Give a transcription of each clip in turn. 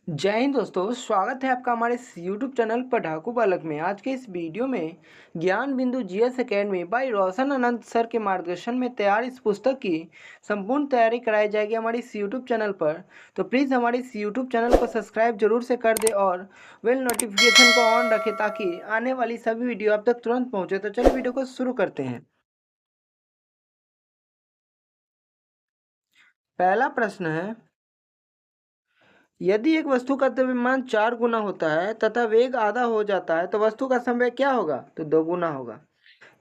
जय हिंद दोस्तों, स्वागत है आपका हमारे इस यूट्यूब चैनल पढ़ाकू बालक में। आज के इस वीडियो में ज्ञान बिंदु GS academy by Roshan Anant sir के मार्गदर्शन में तैयार इस पुस्तक की संपूर्ण तैयारी कराई जाएगी हमारे इस यूट्यूब चैनल पर। तो प्लीज़ हमारे इस यूट्यूब चैनल को सब्सक्राइब जरूर से कर दे और बेल नोटिफिकेशन को ऑन रखें ताकि आने वाली सभी वीडियो आप तक तुरंत पहुँचे। तो चलिए वीडियो को शुरू करते हैं। पहला प्रश्न है, यदि एक वस्तु का द्रव्यमान 4 गुना होता है तथा वेग आधा हो जाता है तो वस्तु का संवेग क्या होगा? तो 2 गुना होगा।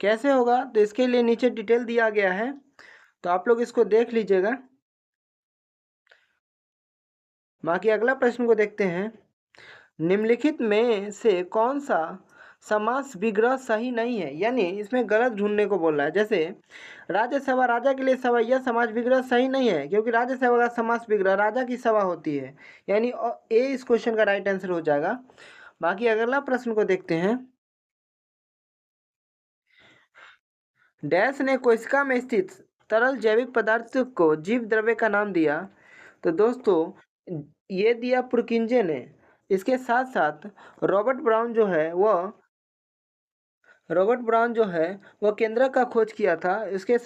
कैसे होगा? तो इसके लिए नीचे डिटेल दिया गया है, तो आप लोग इसको देख लीजिएगा। बाकी अगला प्रश्न को देखते हैं। निम्नलिखित में से कौन सा समास विग्रह सही नहीं है? यानी इसमें गलत ढूंढने को बोल रहा है। जैसे राज्यसभा, राजा के लिए सभा, यह समास विग्रह सही नहीं है क्योंकि राज्यसभा का समास विग्रह राजा की सभा होती है। यानी ए इस क्वेश्चन का राइट आंसर हो जाएगा। बाकी अगला प्रश्न को देखते हैं। डैश ने कोशिका में स्थित तरल जैविक पदार्थ को जीव द्रव्य का नाम दिया। तो दोस्तों ये दिया पुरकिंजे ने। इसके साथ साथ रॉबर्ट ब्राउन जो है वो केंद्रक का खोज किया था। इसके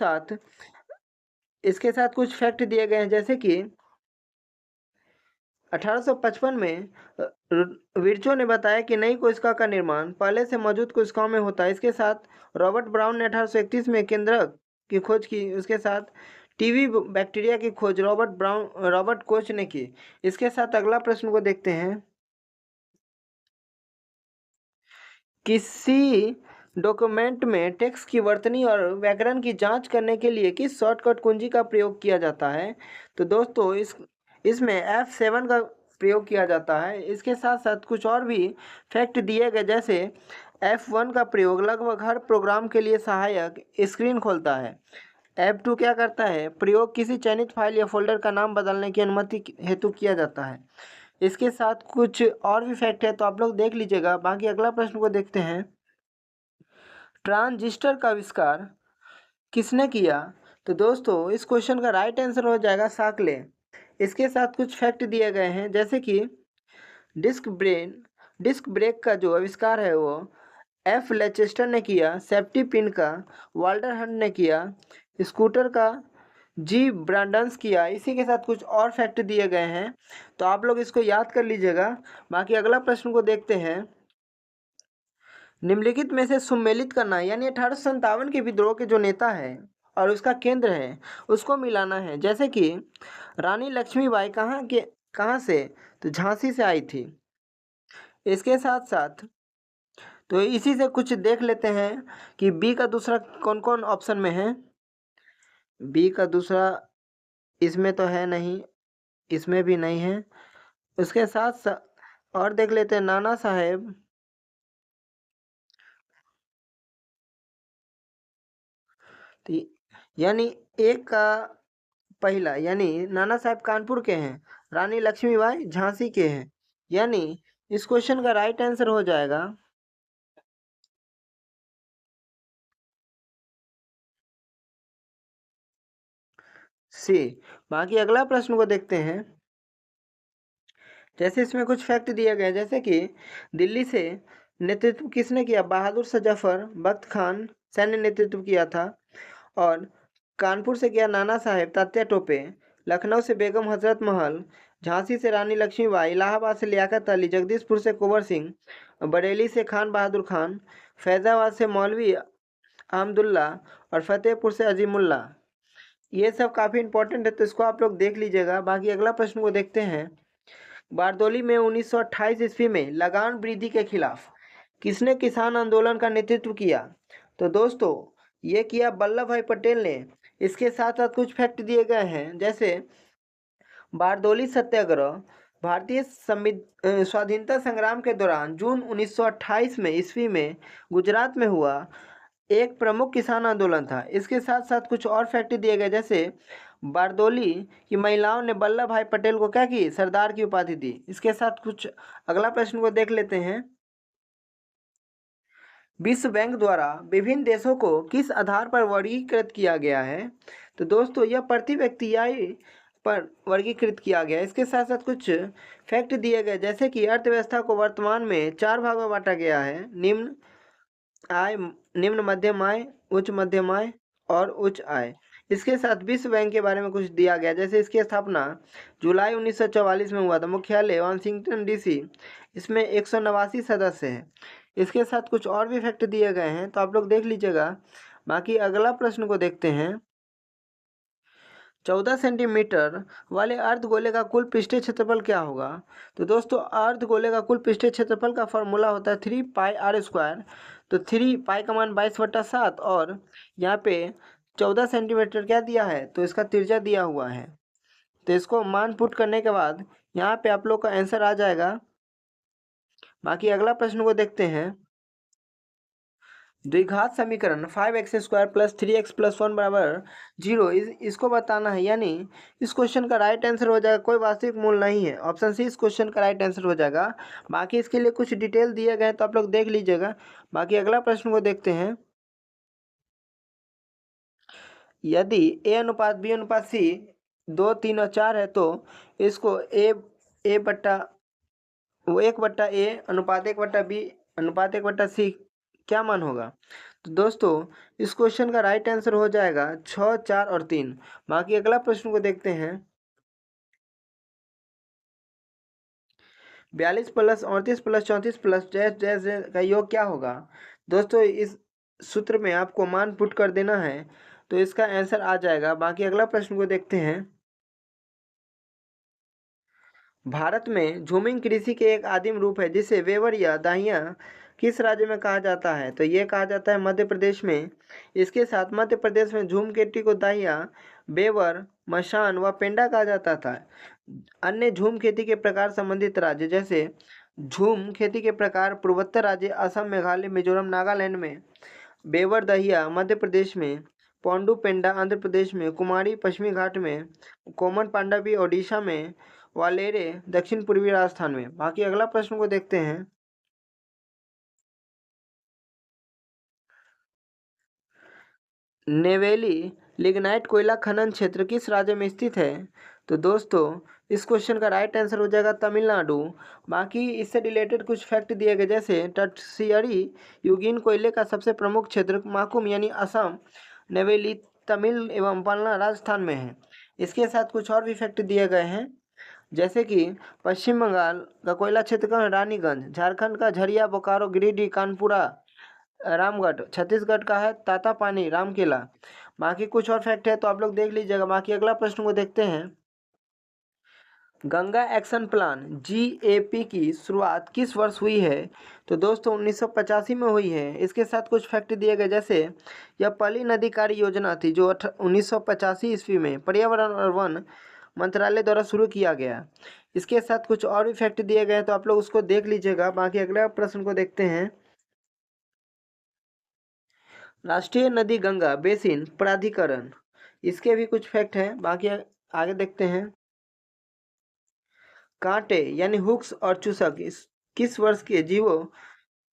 साथ कुछ फैक्ट दिए गए हैं, जैसे कि 1855 में विर्चो ने बताया कि नई कोशिका का निर्माण पहले से मौजूद कोशिकाओं में होता है। इसके साथ रॉबर्ट ब्राउन ने 1831 में केंद्रक की खोज की। उसके साथ टीबी बैक्टीरिया की खोज रॉबर्ट कोच ने की। इसके साथ अगला प्रश्न को देखते हैं। किसी डॉक्यूमेंट में टेक्स्ट की वर्तनी और व्याकरण की जांच करने के लिए किस शॉर्टकट कुंजी का प्रयोग किया जाता है? तो दोस्तों इसमें F7 का प्रयोग किया जाता है। इसके साथ साथ कुछ और भी फैक्ट दिए गए, जैसे F1 का प्रयोग लगभग हर प्रोग्राम के लिए सहायक स्क्रीन खोलता है। F2 क्या करता है? प्रयोग किसी चयनित फाइल या फोल्डर का नाम बदलने की अनुमति हेतु किया जाता है। इसके साथ कुछ और भी फैक्ट है, तो आप लोग देख लीजिएगा। बाकी अगला प्रश्न को देखते हैं। ट्रांजिस्टर का आविष्कार किसने किया? तो दोस्तों इस क्वेश्चन का राइट आंसर हो जाएगा शाक्ले। इसके साथ कुछ फैक्ट दिए गए हैं, जैसे कि डिस्क ब्रेक का जो आविष्कार है वो एफ लेचेस्टर ने किया। सेफ्टी पिन का वाल्टर हंट ने किया। स्कूटर का जी ब्रांडन्स किया। इसी के साथ कुछ और फैक्ट दिए गए हैं, तो आप लोग इसको याद कर लीजिएगा। बाकी अगला प्रश्न को देखते हैं। निम्नलिखित में से सुमेलित करना, यानी 1857 के विद्रोह के जो नेता है और उसका केंद्र है उसको मिलाना है। जैसे कि रानी लक्ष्मीबाई कहाँ से? तो झांसी से आई थी। इसके साथ साथ तो इसी से कुछ देख लेते हैं कि बी का दूसरा कौन कौन ऑप्शन में है। बी का दूसरा इसमें तो है नहीं, इसमें भी नहीं है। उसके साथ साथ और देख लेते हैं नाना साहेब। तो यानी एक का पहला, यानी नाना साहब कानपुर के हैं, रानी लक्ष्मीबाई झांसी के हैं। यानी इस क्वेश्चन का राइट आंसर हो जाएगा सी। बाकी अगला प्रश्न को देखते हैं। जैसे इसमें कुछ फैक्ट दिए गए, जैसे कि दिल्ली से नेतृत्व किसने किया? बहादुर शाह जफर बख्त खान सैन्य नेतृत्व किया था। और कानपुर से किया नाना साहेब तात्या टोपे। लखनऊ से बेगम हजरत महल। झांसी से रानी लक्ष्मीबाई। इलाहाबाद से लियाकत अली। जगदीशपुर से कुंवर सिंह। बरेली से खान बहादुर खान। फैज़ाबाद से मौलवी अहमदुल्ला। और फतेहपुर से अजीमुल्ला। ये सब काफ़ी इंपॉर्टेंट है, तो इसको आप लोग देख लीजिएगा। बाकी अगला प्रश्न को देखते हैं। बारदौली में 1928 ईस्वी में लगान वृद्धि के खिलाफ किसने किसान आंदोलन का नेतृत्व किया? तो दोस्तों ये किया वल्लभ भाई पटेल ने। इसके साथ साथ कुछ फैक्ट दिए गए हैं, जैसे बारदौली सत्याग्रह भारतीय स्वाधीनता संग्राम के दौरान जून 1928 में ईस्वी में गुजरात में हुआ एक प्रमुख किसान आंदोलन था। इसके साथ साथ कुछ और फैक्ट दिए गए, जैसे बारदौली की महिलाओं ने वल्लभ भाई पटेल को क्या की? सरदार की उपाधि दी। इसके साथ कुछ अगला प्रश्न को देख लेते हैं। विश्व बैंक द्वारा विभिन्न देशों को किस आधार पर वर्गीकृत किया गया है? तो दोस्तों यह प्रति व्यक्ति आय पर वर्गीकृत किया गया। इसके साथ साथ कुछ फैक्ट दिए गए, जैसे कि अर्थव्यवस्था को वर्तमान में 4 भागों में बांटा गया है: निम्न आय, निम्न मध्यम आय, उच्च मध्यम आय और उच्च आय। इसके साथ विश्व बैंक के बारे में कुछ दिया गया, जैसे इसकी स्थापना जुलाई 1944 में हुआ था, मुख्यालय वाशिंगटन डीसी, इसमें 189 सदस्य हैं। इसके साथ कुछ और भी फैक्ट दिए गए हैं, तो आप लोग देख लीजिएगा। बाकी अगला प्रश्न को देखते हैं। 14 सेंटीमीटर वाले अर्धगोले का कुल पृष्ठीय क्षेत्रफल क्या होगा? तो दोस्तों, अर्धगोले का कुल पृष्ठीय क्षेत्रफल का फॉर्मूला होता है 3πr²। तो 3 पाई का मान 22/7 और यहाँ पे 14 सेंटीमीटर क्या दिया है, तो इसका त्रिज्या दिया हुआ है। तो इसको मान पुट करने के बाद यहाँ पे आप लोग का आंसर आ जाएगा। बाकी अगला प्रश्न को देखते हैं। द्विघात समीकरण 5x² + 3x + 1 बराबर 0 इसको बताना है, यानी इस क्वेश्चन का राइट आंसर हो जाएगा कोई वास्तविक मूल नहीं है। ऑप्शन सी इस क्वेश्चन का राइट आंसर हो जाएगा। बाकी इसके लिए कुछ डिटेल दिए गए हैं, तो आप लोग देख लीजिएगा। बाकी अगला प्रश्न को देखते हैं। यदि A/B/C 2, 3 और 4 है, तो इसको A/1/A/1/B/1/C क्या मान होगा? तो दोस्तों, इस क्वेश्चन का राइट आंसर हो जाएगा 6, 4 और 3। बाकी अगला प्रश्न को देखते हैं। 42 + 38 + 34 + डैश डैश डैश का योग क्या होगा? दोस्तों, इस सूत्र में आपको मान पुट कर देना है, तो इसका आंसर आ जाएगा। बाकी अगला प्रश्न को देखते हैं। भारत में झूमिंग कृषि के एक आदिम रूप है, जिसे वेवर या दाहिया किस राज्य में कहा जाता है? तो ये कहा जाता है मध्य प्रदेश में। इसके साथ मध्य प्रदेश में झूम खेती को दाहिया, बेवर, मशान व पेंडा कहा जाता था। अन्य झूम खेती के प्रकार संबंधित राज्य, जैसे झूम खेती के प्रकार पूर्वोत्तर राज्य असम, मेघालय, मिजोरम, नागालैंड में, बेवर दहिया मध्य प्रदेश में, पोंडू पेंडा आंध्र प्रदेश में, कुमारी पश्चिमी घाट में, कोमन पांडवी ओडिशा में, वालेरे दक्षिण पूर्वी राजस्थान में। बाकी अगला प्रश्न को देखते हैं। नेवेली लिग्नाइट कोयला खनन क्षेत्र किस राज्य में स्थित है? तो दोस्तों, इस क्वेश्चन का राइट आंसर हो जाएगा तमिलनाडु। बाकी इससे रिलेटेड कुछ फैक्ट दिए गए, जैसे टर्शियरी युगीन कोयले का सबसे प्रमुख क्षेत्र माकुम यानी असम, नेवेली तमिल एवं पलना राजस्थान में है। इसके साथ कुछ और भी फैक्ट दिए गए हैं, जैसे कि पश्चिम बंगाल का कोयला क्षेत्र का है रानीगंज, झारखंड का झरिया, बोकारो, गिरिडीह, कानपुरा, रामगढ़, छत्तीसगढ़ का है तातापानी, रामकेला। बाकी कुछ और फैक्ट है, तो आप लोग देख लीजिएगा। बाकी अगला प्रश्न को देखते हैं। गंगा एक्शन प्लान GAP की शुरुआत किस वर्ष हुई है? तो दोस्तों, 1985 में हुई है। इसके साथ कुछ फैक्ट दिए गए, जैसे यह पहली नदी कार्य योजना थी जो 1985 ईस्वी में पर्यावरण और वन मंत्रालय द्वारा शुरू किया गया। इसके साथ कुछ और भी फैक्ट दिए गए हैं, तो आप लोग उसको देख लीजिएगा। बाकी अगला प्रश्न को देखते हैं। राष्ट्रीय नदी गंगा बेसिन प्राधिकरण, इसके भी कुछ फैक्ट हैं। बाकी आगे देखते हैं। कांटे यानी हुक्स और चूसक किस वर्ष के जीवों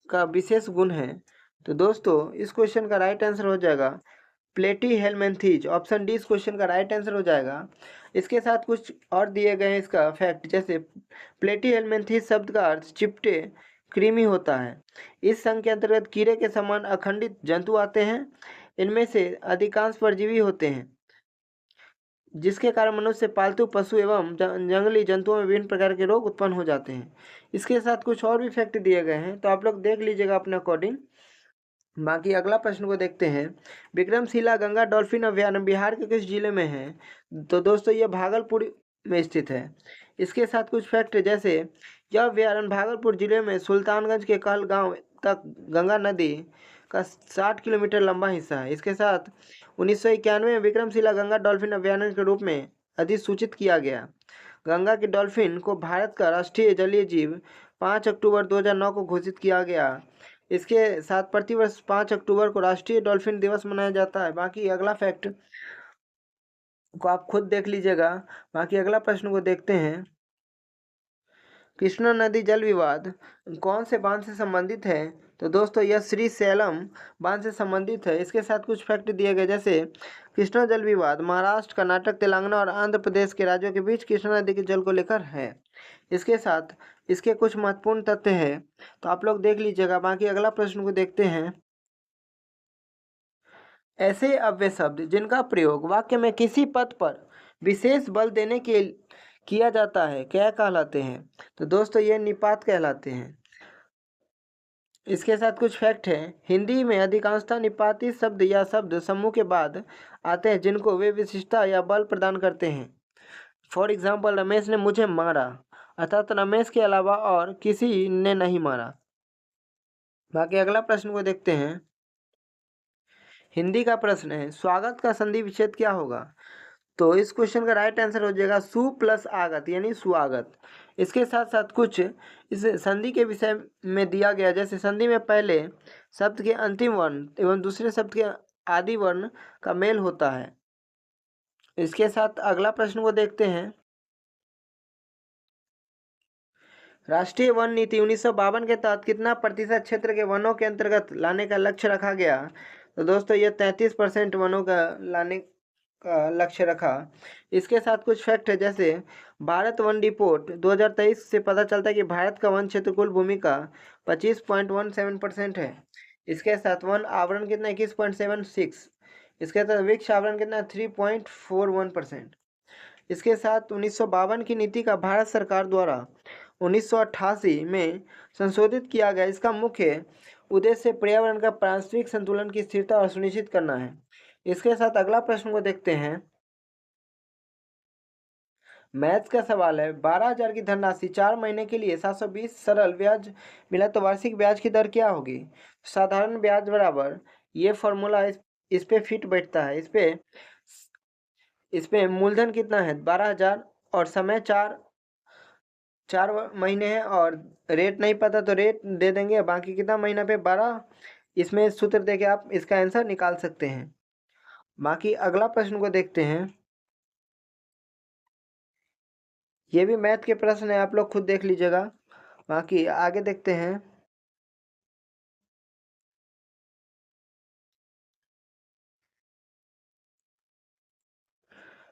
का विशेष गुण है? तो दोस्तों, इस क्वेश्चन का राइट आंसर हो जाएगा प्लेटीहेल्मिन्थीज। ऑप्शन डी इस क्वेश्चन का राइट आंसर हो जाएगा। इसके साथ कुछ और दिए गए हैं इसका फैक्ट, जैसे प्लेटीहेल्मिन्थीज शब्द का अर्थ चिपटे कृमि होता है। इस संघ के अंतर्गत कीड़े के समान अखंडित जंतु आते हैं। इनमें से अधिकांश परजीवी होते हैं, जिसके कारण मनुष्य, पालतू पशु एवं जंगली जंतुओं में विभिन्न प्रकार के रोग उत्पन्न हो जाते हैं। इसके साथ कुछ और भी फैक्ट दिए गए हैं, तो आप लोग देख लीजिएगा अपने अकॉर्डिंग। बाकी अगला प्रश्न को देखते हैं। विक्रमशिला गंगा डॉल्फिन अभ्यारण्य बिहार के किस जिले में है? तो दोस्तों, यह भागलपुर में स्थित है। इसके साथ कुछ फैक्ट, जैसे यह अभ्यारण्य भागलपुर जिले में सुल्तानगंज के कहलगांव तक गंगा नदी का 60 किलोमीटर लंबा हिस्सा है। इसके साथ 1991 में विक्रमशिला गंगा डॉल्फिन अभ्यारण्य के रूप में अधिसूचित किया गया। गंगा की डॉल्फिन को भारत का राष्ट्रीय जलीय जीव 5 अक्टूबर 2009 को घोषित किया गया। इसके साथ प्रतिवर्ष 5 अक्टूबर को राष्ट्रीय डॉल्फिन दिवस मनाया जाता है। बाकी अगला फैक्ट को आप खुद देख लीजिएगा। बाकी अगला प्रश्न को देखते हैं। कृष्णा नदी जल विवाद कौन से बांध से संबंधित है? तो दोस्तों यह श्री सैलम बांध से संबंधित है। इसके साथ कुछ फैक्ट दिए गए, जैसे कृष्णा जल विवाद महाराष्ट्र, कर्नाटक, तेलंगाना और आंध्र प्रदेश के राज्यों के बीच कृष्णा नदी के जल को लेकर है। इसके साथ इसके कुछ महत्वपूर्ण तथ्य हैं, तो आप लोग देख लीजिएगा। बाकी अगला प्रश्न को देखते हैं। ऐसे अव्यय शब्द जिनका प्रयोग वाक्य में किसी पद पर विशेष बल देने के किया जाता है क्या कहलाते हैं? तो दोस्तों ये निपात कहलाते हैं। इसके साथ कुछ फैक्ट है। हिंदी में अधिकांशतः निपाती शब्द या शब्द समूह के बाद आते हैं जिनको वे विशिष्टता या बल प्रदान करते हैं। फॉर एग्जाम्पल, रमेश ने मुझे मारा, अर्थात रमेश के अलावा और किसी ने नहीं मारा। बाकी अगला प्रश्न को देखते हैं। हिंदी का प्रश्न है, स्वागत का संधि विच्छेद क्या होगा? तो इस क्वेश्चन का राइट आंसर हो जाएगा सु प्लस आगत, यानी स्वागत। इसके साथ साथ कुछ इस संधि के विषय में दिया गया, जैसे संधि में पहले शब्द के अंतिम वर्ण एवं दूसरे शब्द के आदि वर्ण का मेल होता है। इसके साथ अगला प्रश्न को देखते हैं। राष्ट्रीय वन नीति 1952 के तहत कितना प्रतिशत क्षेत्र के वनों के अंतर्गत लाने का लक्ष्य रखा गया? तो दोस्तों ये 33% वनों का लाने का लक्ष्य रखा। इसके साथ कुछ फैक्ट है, जैसे भारत वन रिपोर्ट 2023 से पता चलता है कि भारत का वन क्षेत्र कुल भूमि का 25.17% है। इसके साथ वन आवरण कितना 21.76। इसके साथ वृक्ष आवरण कितना 3.41%। इसके साथ 1952 की नीति का भारत सरकार द्वारा 1988 में संशोधित किया गया। इसका मुख्य उद्देश्य पर्यावरण का पारिस्थितिक संतुलन की स्थिरता और सुनिश्चित करना है। इसके साथ अगला प्रश्न को देखते हैं। मैथ्स का सवाल है, 12,000 की धनराशि 4 महीने के लिए 720 सरल ब्याज मिला तो वार्षिक ब्याज की दर क्या होगी? साधारण ब्याज बराबर, ये फॉर्मूला इस पे फिट बैठता है। इस पे मूलधन कितना है 12,000 और समय 4 महीने है, और रेट नहीं पता तो रेट दे देंगे, बाकी कितना महीना पे 12। इसमें सूत्र देके आप इसका आंसर निकाल सकते हैं। बाकी अगला प्रश्न को देखते हैं। ये भी मैथ के प्रश्न है, आप लोग खुद देख लीजिएगा। बाकी आगे देखते हैं।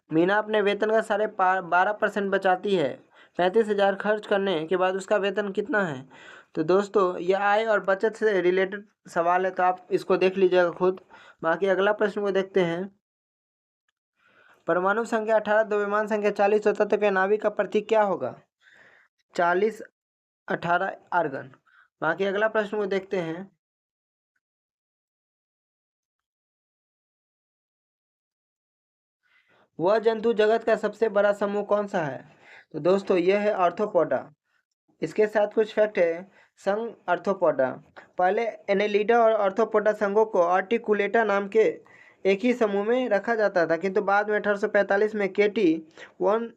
मीना अपने वेतन का 12.5% बचाती है। 35,000 खर्च करने के बाद उसका वेतन कितना है? तो दोस्तों ये आय और बचत से रिलेटेड सवाल है, तो आप इसको देख लीजिएगा खुद। बाकी अगला प्रश्न को देखते हैं। परमाणु संख्या 18, द्रव्यमान संख्या 40 और तत्व के नाभिक का प्रतीक क्या होगा? 40, 18 आर्गन। बाकी अगला प्रश्न को देखते हैं। वह जंतु जगत का सबसे बड़ा समूह कौन सा है? तो दोस्तों यह है आर्थ्रोपोडा। इसके साथ कुछ फैक्ट है। संघ आर्थ्रोपोडा, पहले एनेलिडा और आर्थ्रोपोडा संघों को आर्टिकुलेटा नाम के एक ही समूह में रखा जाता था, किंतु बाद में 1845 में केटी वन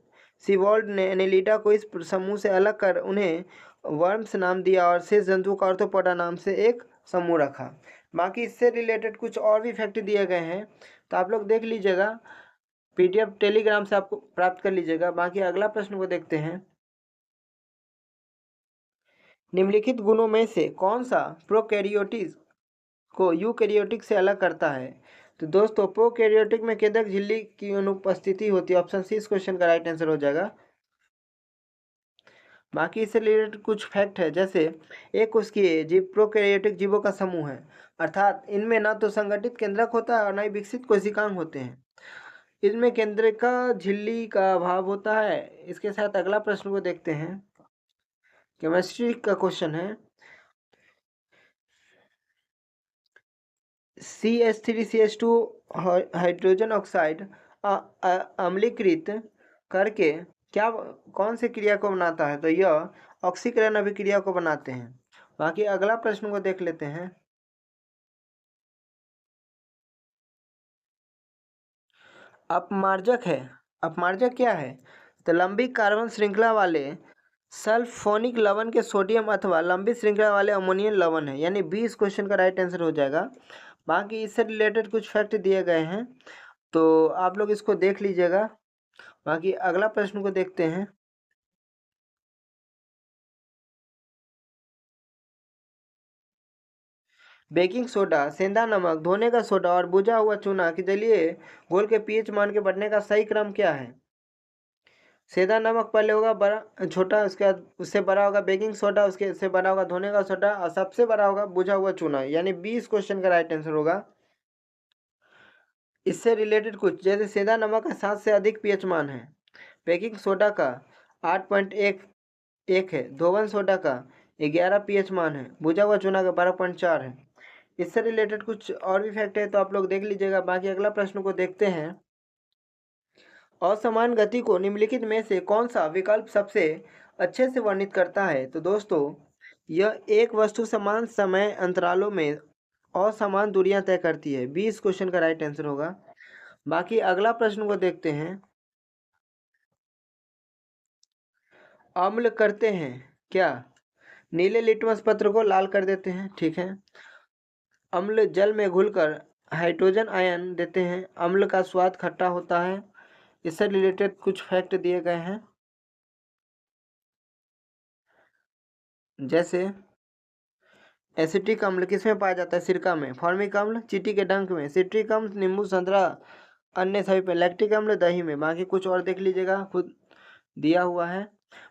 सीवॉल्ड ने एनेलिडा को इस समूह से अलग कर उन्हें वर्म्स नाम दिया और शेष जंतुओं का आर्थ्रोपोडा नाम से एक समूह रखा। बाकी इससे रिलेटेड कुछ और भी फैक्ट दिए गए हैं, तो आप लोग देख लीजिएगा। पीडीएफ टेलीग्राम से आपको प्राप्त कर लीजिएगा। बाकी अगला प्रश्न को देखते हैं। निम्नलिखित गुणों में से कौन सा प्रोकैरियोटिक को यूकैरियोटिक से अलग करता है? तो दोस्तों प्रोकैरियोटिक में केंद्रक झिल्ली की अनुपस्थिति होती है। ऑप्शन सी इस क्वेश्चन का राइट आंसर हो जाएगा। बाकी इससे रिलेटेड कुछ फैक्ट है, जैसे एक कोशिकीय जीव प्रोकैरियोटिक जीवों का समूह है, अर्थात इनमें न तो संगठित केंद्रक होता है और न ही विकसित कोशिकांग होते हैं। इनमें केंद्रिका झिल्ली का अभाव होता है। इसके साथ अगला प्रश्न को देखते हैं। केमिस्ट्री का क्वेश्चन है, CH3CH2 हाइड्रोजन ऑक्साइड अम्लीकृत करके क्या कौन सी क्रिया को बनाता है? तो यह ऑक्सीकरण अभिक्रिया को बनाते हैं। बाकी अगला प्रश्न को देख लेते हैं। अपमार्जक है। अपमार्जक क्या है? तो लंबी कार्बन श्रृंखला वाले सल्फोनिक लवण के सोडियम अथवा लंबी श्रृंखला वाले अमोनियम लवण है, यानी 20 क्वेश्चन का राइट आंसर हो जाएगा। बाकी इससे रिलेटेड कुछ फैक्ट दिए गए हैं, तो आप लोग इसको देख लीजिएगा। बाकी अगला प्रश्न को देखते हैं। बेकिंग सोडा, सेंधा नमक, धोने का सोडा और बुझा हुआ चूना के जलीय घोल के पीएच मान के बढ़ने का सही क्रम क्या है? सेंधा नमक पहले होगा बड़ा छोटा, उसके बाद उससे बड़ा होगा बेकिंग सोडा, उसके से बड़ा होगा धोने का सोडा और सबसे बड़ा होगा बुझा हुआ चूना, यानी 20 क्वेश्चन का राइट आंसर होगा। इससे रिलेटेड कुछ, जैसे सेंधा नमक का 7 से अधिक पीएच मान है, बेकिंग सोडा का 8.1 है, धोवन सोडा का 11 पीएच मान है, बुझा हुआ चूना का 12.4 है। इससे रिलेटेड कुछ और भी फैक्ट है तो आप लोग देख लीजिएगा। बाकी अगला प्रश्न को देखते हैं। असमान गति को निम्नलिखित में से कौन सा विकल्प सबसे अच्छे से वर्णित करता है? तो दोस्तों, यह एक वस्तु समान समय अंतरालों में असमान दूरियां तय करती है। 20 क्वेश्चन का राइट आंसर होगा। बाकी अगला प्रश्न को देखते हैं। अम्ल करते हैं क्या? नीले लिटमस पत्र को लाल कर देते हैं, ठीक है। अम्ल जल में घुलकर हाइड्रोजन आयन देते हैं। अम्ल का स्वाद खट्टा होता है। इससे रिलेटेड कुछ फैक्ट दिए गए हैं, जैसे एसिटिक अम्ल किसमें पाया जाता है? सिरका में। फॉर्मिक अम्ल चींटी के डंक में। सिट्रिक अम्ल नींबू, संतरा, अन्य सभी पे। लैक्टिक अम्ल दही में। बाकी कुछ और देख लीजिएगा, खुद दिया हुआ है।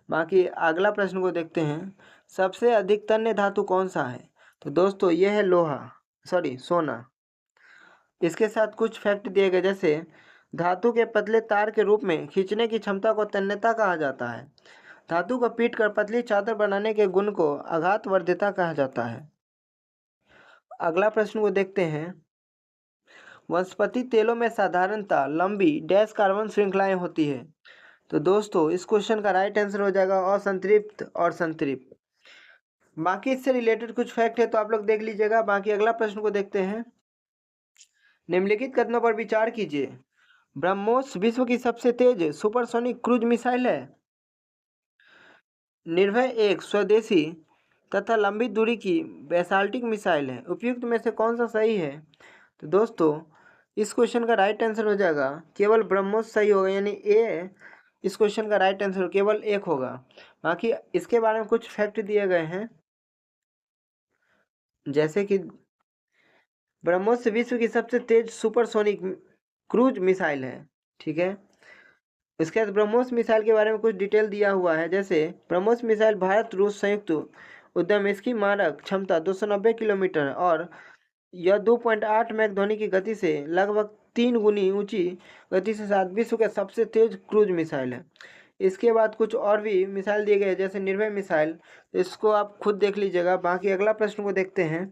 बाकी अगला प्रश्न को देखते हैं। सबसे अधिक तन्य धातु कौन सा है? तो दोस्तों, यह है सोना। इसके साथ कुछ फैक्ट दिए गए, जैसे धातु के पतले तार के रूप में खींचने की क्षमता को तन्यता कहा जाता है। धातु को पीट कर पतली चादर बनाने के गुण को आघातवर्ध्यता कहा जाता है। अगला प्रश्न को देखते हैं। वनस्पति तेलों में साधारणतः लंबी डैश कार्बन श्रृंखलाएं होती है। तो दोस्तों, इस क्वेश्चन का राइट आंसर हो जाएगा असंतृप्त और संतृप्त। बाकी इससे रिलेटेड कुछ फैक्ट है तो आप लोग देख लीजिएगा। बाकी अगला प्रश्न को देखते हैं। निम्नलिखित कथनों पर विचार कीजिए। ब्रह्मोस विश्व की सबसे तेज सुपरसोनिक क्रूज मिसाइल है। निर्भय एक स्वदेशी तथा लंबी दूरी की बैसाल्टिक मिसाइल है। उपयुक्त में से कौन सा सही है? तो दोस्तों, इस क्वेश्चन का राइट आंसर हो जाएगा केवल ब्रह्मोस सही होगा, यानी ए इस क्वेश्चन का राइट आंसर केवल एक होगा। बाकी इसके बारे में कुछ फैक्ट दिए गए हैं, जैसे कि ब्रह्मोस विश्व की सबसे तेज सुपरसोनिक क्रूज मिसाइल है, ठीक है। इसके बाद ब्रह्मोस मिसाइल के बारे में कुछ डिटेल दिया हुआ है, जैसे ब्रह्मोस मिसाइल भारत रूस संयुक्त उद्यम। इसकी मारक क्षमता 290 किलोमीटर और यह 2.8 मैक ध्वनि की गति से लगभग 3 गुनी ऊंची गति से साथ विश्व का सबसे तेज क्रूज मिसाइल है। इसके बाद कुछ और भी मिसाइल दिए गए, जैसे निर्भय मिसाइल, इसको आप खुद देख लीजिएगा। बाकी अगला प्रश्न को देखते हैं।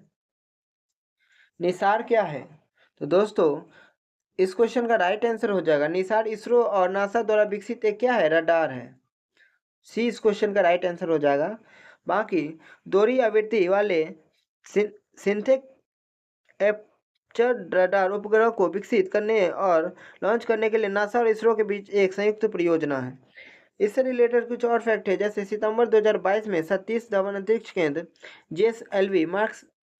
निसार क्या है? तो दोस्तों, इस क्वेश्चन का राइट आंसर हो जाएगा निसार इसरो और नासा द्वारा विकसित एक क्या है? रडार है। सी इस क्वेश्चन का राइट आंसर हो जाएगा। बाकी दोहरी आवृत्ति वाले सिंथेटिक एपर्चर रडार उपग्रह को विकसित करने और लॉन्च करने के लिए नासा और इसरो के बीच एक संयुक्त परियोजना है। इससे रिलेटेड कुछ और फैक्ट है, जैसे सितंबर 2022 में सतीश धवन अंतरिक्ष केंद्र JSLV मार्क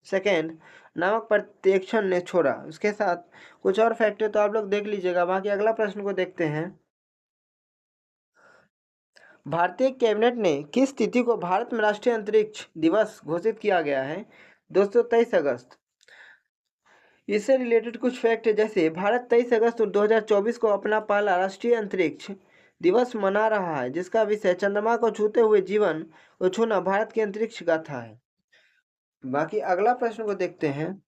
सेकेंड नामक प्रक्षेपण ने छोड़ा। उसके साथ कुछ और फैक्ट है तो आप लोग देख लीजिएगा। बाकी अगला प्रश्न को देखते हैं। भारतीय कैबिनेट ने किस तिथि को भारत में राष्ट्रीय अंतरिक्ष दिवस घोषित किया गया है? दोस्तों, 23 अगस्त। इससे रिलेटेड कुछ फैक्ट है, जैसे भारत 23 अगस्त 2024 को अपना पहला राष्ट्रीय अंतरिक्ष दिवस मना रहा है, जिसका विषय चंद्रमा को छूते हुए जीवन को छूना भारत की अंतरिक्ष गाथा है। बाकी अगला प्रश्न को देखते हैं।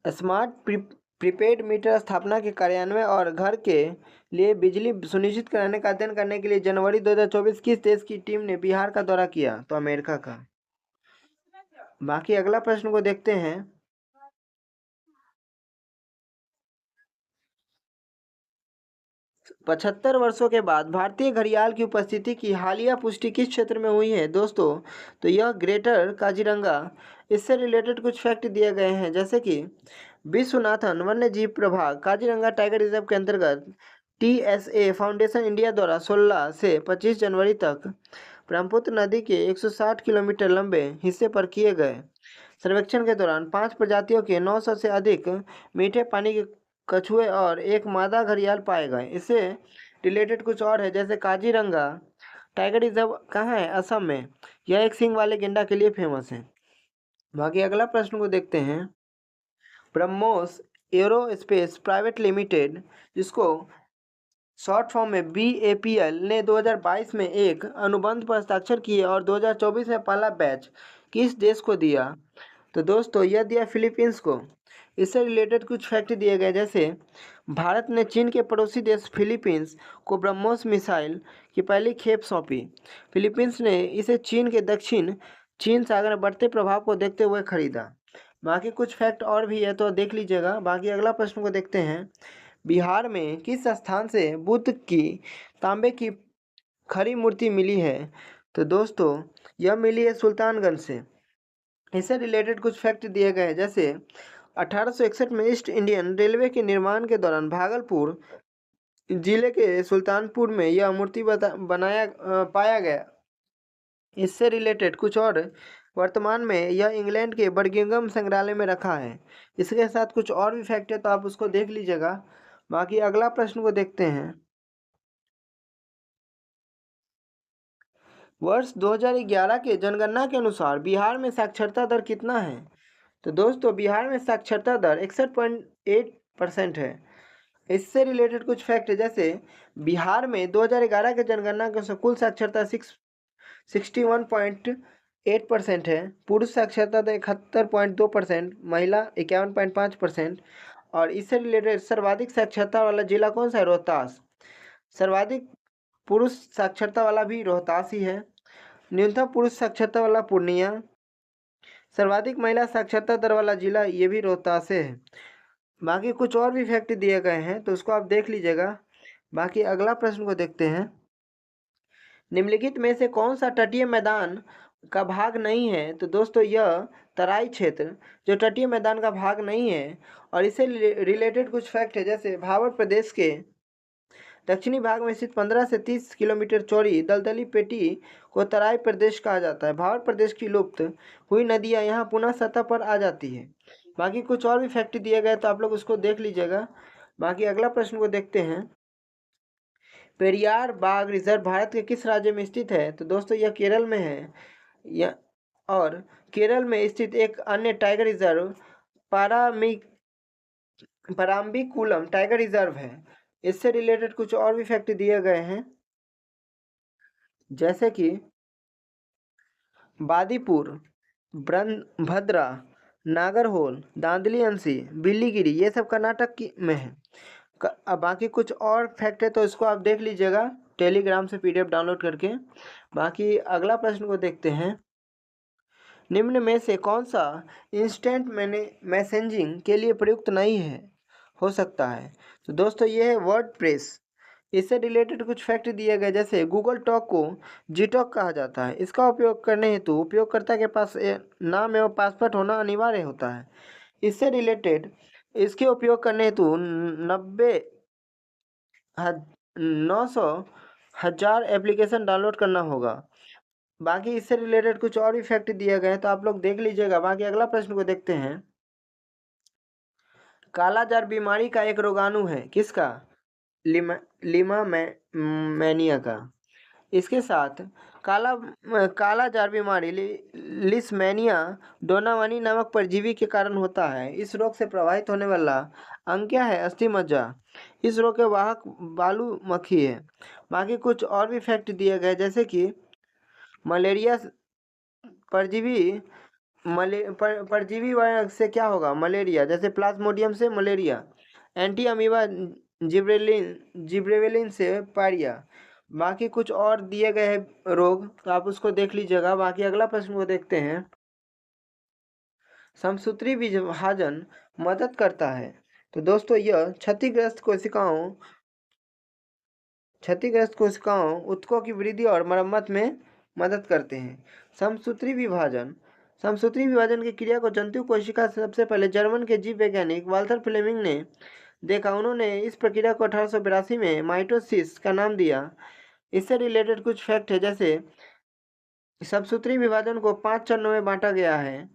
स्मार्ट प्रीपेड मीटर स्थापना के कार्यान्वयन और घर के लिए बिजली सुनिश्चित कराने का अध्ययन करने के लिए जनवरी 2024 किस देश की टीम ने बिहार का दौरा किया? तो अमेरिका का। बाकी अगला प्रश्न को देखते हैं। 75 वर्षों के बाद भारतीय घड़ियाल की उपस्थिति की हालिया पुष्टि किस क्षेत्र में हुई है? दोस्तों, तो यह ग्रेटर काजीरंगा। इससे रिलेटेड कुछ फैक्ट दिए गए हैं, जैसे कि विश्वनाथन वन्य जीव प्रभाग काजीरंगा टाइगर रिजर्व के अंतर्गत TSA फाउंडेशन इंडिया द्वारा 16 से 25 जनवरी तक ब्रह्मपुत्र नदी के 160 किलोमीटर लंबे हिस्से पर किए गए सर्वेक्षण के दौरान 5 प्रजातियों के 900 से अधिक मीठे पानी के कछुए और एक मादा घड़ियाल पाए गए। इससे रिलेटेड कुछ और है, जैसे काजीरंगा टाइगर रिजर्व कहाँ है? असम में। यह एक सींग वाले गेंडा के लिए फेमस है। बाकी अगला प्रश्न को देखते हैं। ब्रह्मोस एरोस्पेस प्राइवेट लिमिटेड, जिसको शॉर्ट फॉर्म में BAPL, ने 2022 में एक अनुबंध पर हस्ताक्षर किए और 2024 में पहला बैच किस देश को दिया? तो दोस्तों यह दिया फिलीपींस को। इससे रिलेटेड कुछ फैक्ट दिए गए, जैसे भारत ने चीन के पड़ोसी देश फिलीपींस को ब्रह्मोस मिसाइल की पहली खेप सौंपी। फिलीपींस ने इसे चीन के दक्षिण चीन सागर में बढ़ते प्रभाव को देखते हुए खरीदा। बाकी कुछ फैक्ट और भी है तो देख लीजिएगा। बाकी अगला प्रश्न को देखते हैं। बिहार में किस स्थान से बुद्ध की तांबे की खड़ी मूर्ति मिली है? तो दोस्तों यह मिली है सुल्तानगंज से। इससे रिलेटेड कुछ फैक्ट दिए गए हैं, जैसे 1861 में ईस्ट इंडियन रेलवे के निर्माण के दौरान भागलपुर जिले के सुल्तानपुर में यह मूर्ति पाया गया। इससे रिलेटेड कुछ और, वर्तमान में यह इंग्लैंड के बर्मिंघम संग्रहालय में रखा है। इसके साथ कुछ और भी फैक्ट है तो आप उसको देख लीजिएगा। बाकी अगला प्रश्न को देखते हैं। वर्ष 2011 के जनगणना के अनुसार बिहार में साक्षरता दर कितना है? तो दोस्तों बिहार में साक्षरता दर 61.8% है। इससे रिलेटेड कुछ फैक्ट है, जैसे बिहार में 2011 के जनगणना के अनुसार कुल साक्षरता 61.8% है। पुरुष साक्षरता दर 71.2%, महिला 51.5%। और इससे रिलेटेड सर्वाधिक साक्षरता वाला जिला कौन सा है? रोहतास। सर्वाधिक पुरुष साक्षरता वाला भी रोहतास ही है। न्यूनतम पुरुष साक्षरता वाला पूर्णिया। सर्वाधिक महिला साक्षरता दर वाला जिला ये भी रोहतास है। बाकी कुछ और भी फैक्ट दिए गए हैं तो उसको आप देख लीजिएगा। बाकी अगला प्रश्न को देखते हैं। निम्नलिखित में से कौन सा तटीय मैदान का भाग नहीं है? तो दोस्तों यह तराई क्षेत्र जो तटीय मैदान का भाग नहीं है। और इससे रिलेटेड कुछ फैक्ट है, जैसे भावर प्रदेश के दक्षिणी भाग में स्थित 15 से 30 किलोमीटर चौड़ी दलदली पेटी को तराई प्रदेश कहा जाता है। भावर प्रदेश की लुप्त हुई नदियां यहाँ पुनः सतह पर आ जाती है। बाकी कुछ और भी फैक्ट दिए गए तो आप लोग उसको देख लीजिएगा। बाकी अगला प्रश्न को देखते हैं। पेरियार बाघ रिजर्व भारत के किस राज्य में स्थित है? तो दोस्तों यह केरल में है। यह और केरल में स्थित एक अन्य tiger reserve Parambikulam tiger reserve है। इससे रिलेटेड कुछ और भी फैक्ट दिए गए हैं, जैसे कि बादीपुर, भद्रा, नागरहोल, दांदली अंसी, बिल्लीगिरी, ये सब कर्नाटक में है। अब बाकी कुछ और फैक्ट है तो इसको आप देख लीजिएगा टेलीग्राम से PDF डाउनलोड करके। बाकी अगला प्रश्न को देखते हैं। निम्न में से कौन सा इंस्टेंट मैसेजिंग के लिए प्रयुक्त नहीं हो सकता है? तो दोस्तों ये है वर्डप्रेस। इससे रिलेटेड कुछ फैक्ट दिए गए, जैसे गूगल टॉक को जीटॉक कहा जाता है। इसका उपयोग करने हेतु उपयोगकर्ता के पास नाम एवं पासवर्ड होना अनिवार्य होता है। इससे रिलेटेड इसके उपयोग करने हेतु 900,000 एप्लीकेशन डाउनलोड करना होगा। बाकी इससे रिलेटेड कुछ और भी फैक्ट दिए गए हैं तो आप लोग देख लीजिएगा। बाकी अगला प्रश्न को देखते हैं। कालाजार बीमारी का एक रोगाणु है, किसका? लिमामेनिया का। इसके साथ कालाजार बीमारी लिस्मेनिया डोनावानी नामक परजीवी के कारण होता है। इस रोग से प्रभावित होने वाला अंग क्या है? अस्थि मज्जा। इस रोग के वाहक बालू मक्खी है। बाकी कुछ और भी फैक्ट दिए गए, जैसे कि मलेरिया परजीवी से क्या होगा? मलेरिया, जैसे प्लाज्मोडियम से मलेरिया, एंटी अमीबा जिब्रेलिन से पायरिया। बाकी कुछ और दिए गए हैं रोग तो आप उसको देख लीजिएगा। बाकी अगला प्रश्न को देखते हैं। समसूत्री विभाजन मदद करता है? तो दोस्तों यह क्षतिग्रस्त कोशिकाओं ऊतकों की वृद्धि और मरम्मत में मदद करते हैं। समसूत्री विभाजन की क्रिया को जंतु कोशिका से सबसे पहले जर्मन के जीव वैज्ञानिक वाल्थर फ्लेमिंग ने देखा। उन्होंने इस प्रक्रिया को 1882 में माइटोसिस का नाम दिया। इससे रिलेटेड कुछ फैक्ट है, जैसे समसूत्री विभाजन को 5 चरणों में बांटा गया है,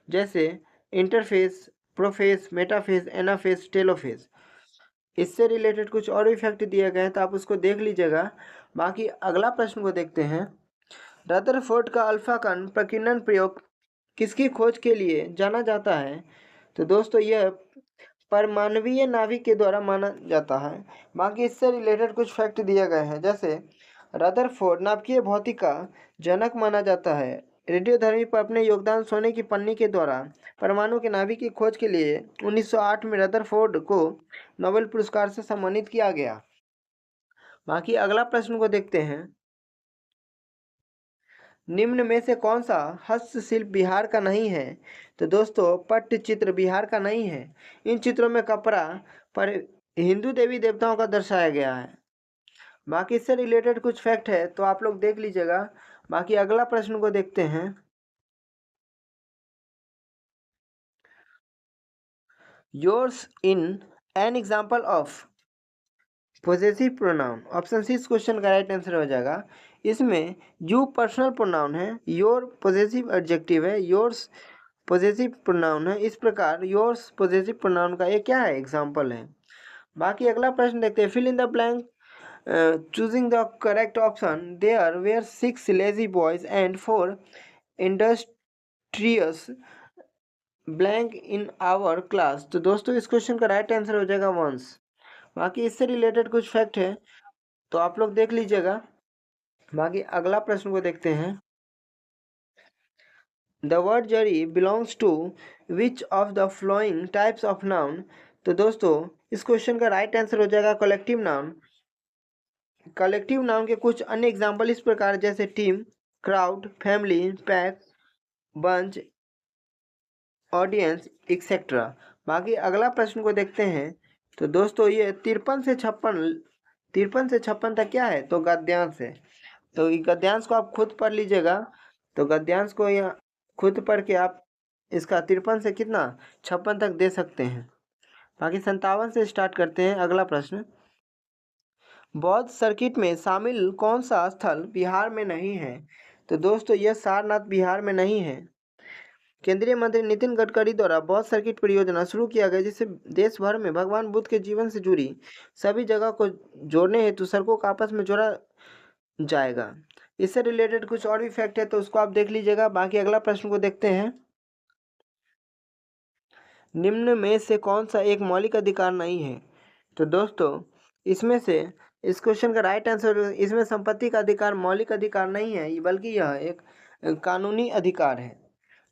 जैसे इंटरफेस, प्रोफेस, मेटाफेस, एनाफेस, टेलोफेस। इससे रिलेटेड कुछ और भी फैक्ट दिए गए हैं तो आप उसको देख लीजिएगा। बाकी अगला प्रश्न को देखते हैं। रदरफोर्ड का अल्फा कण प्रकीर्णन प्रयोग किसकी खोज के लिए जाना जाता है? तो दोस्तों यह परमाणवीय नाभिक के द्वारा माना जाता है। बाकी इससे रिलेटेड कुछ फैक्ट दिए गए हैं, जैसे रदरफोर्ड नाभिकीय भौतिकी का जनक माना जाता है। रेडियोधर्मी पर अपने योगदान सोने की पन्नी के द्वारा परमाणु के नाभिक की खोज के लिए 1908 में रदरफोर्ड को नोबेल पुरस्कार से सम्मानित किया गया। बाकी अगला प्रश्न को देखते हैं। निम्न में से कौन सा हस्तशिल्प बिहार का नहीं है? तो दोस्तों पट्टचित्र बिहार का नहीं है। इन चित्रों में कपड़ा पर हिंदू देवी देवताओं का दर्शाया गया है। बाकी इससे रिलेटेड कुछ फैक्ट है तो आप लोग देख लीजिएगा। बाकी अगला प्रश्न को देखते हैं। Yours in an example of possessive pronoun. Option C इस क्वेश्चन का राइट आंसर हो जाएगा। इसमें यू पर्सनल प्रोनाउन है, योर पॉजिटिव एडजेक्टिव है, योर्स पॉजिटिव प्रोनाउन है। इस प्रकार योर्स पॉजिटिव प्रोनाउन का ये क्या है? एग्जाम्पल है। बाकी अगला प्रश्न देखते हैं। Fill in the blank choosing the correct option. There were 6 lazy boys and 4 industrious blank in our class. तो दोस्तों इस क्वेश्चन का राइट आंसर हो जाएगा वंस। बाकी इससे रिलेटेड कुछ फैक्ट है तो आप लोग देख लीजिएगा। बाकी अगला प्रश्न को देखते हैं। The word jury belongs to which of the following types of noun. तो दोस्तों इस क्वेश्चन का राइट आंसर हो जाएगा कलेक्टिव नाउन। कलेक्टिव नाउन के कुछ अन्य एग्जाम्पल इस प्रकार, जैसे team, crowd, family, pack, bunch, audience, etcetera. बाकी अगला प्रश्न को देखते हैं। तो दोस्तों ये 53 से 56 तक क्या है? तो गद्यांश है। तो गद्यांश को आप खुद पढ़ लीजिएगा। तो गद्यांश को यहाँ खुद पढ़ के आप इसका 53 से कितना 56 तक दे सकते हैं। बाकी 57 से स्टार्ट करते हैं। अगला प्रश्न। बौद्ध सर्किट में शामिल कौन सा स्थल बिहार में नहीं है? तो दोस्तों यह सारनाथ बिहार में नहीं है। केंद्रीय मंत्री नितिन गडकरी द्वारा बौद्ध सर्किट परियोजना शुरू किया गया, जिससे देश भर में भगवान बुद्ध के जीवन से जुड़ी सभी जगह को जोड़ने हेतु सड़कों को आपस में जोड़ा जाएगा। इससे रिलेटेड कुछ और भी फैक्ट है तो उसको आप देख लीजिएगा। बाकी अगला प्रश्न को देखते हैं। निम्न में से कौन सा एक मौलिक अधिकार नहीं है? तो दोस्तों इसमें से इस क्वेश्चन का राइट आंसर, इसमें संपत्ति का अधिकार मौलिक अधिकार नहीं है, बल्कि यह एक कानूनी अधिकार है।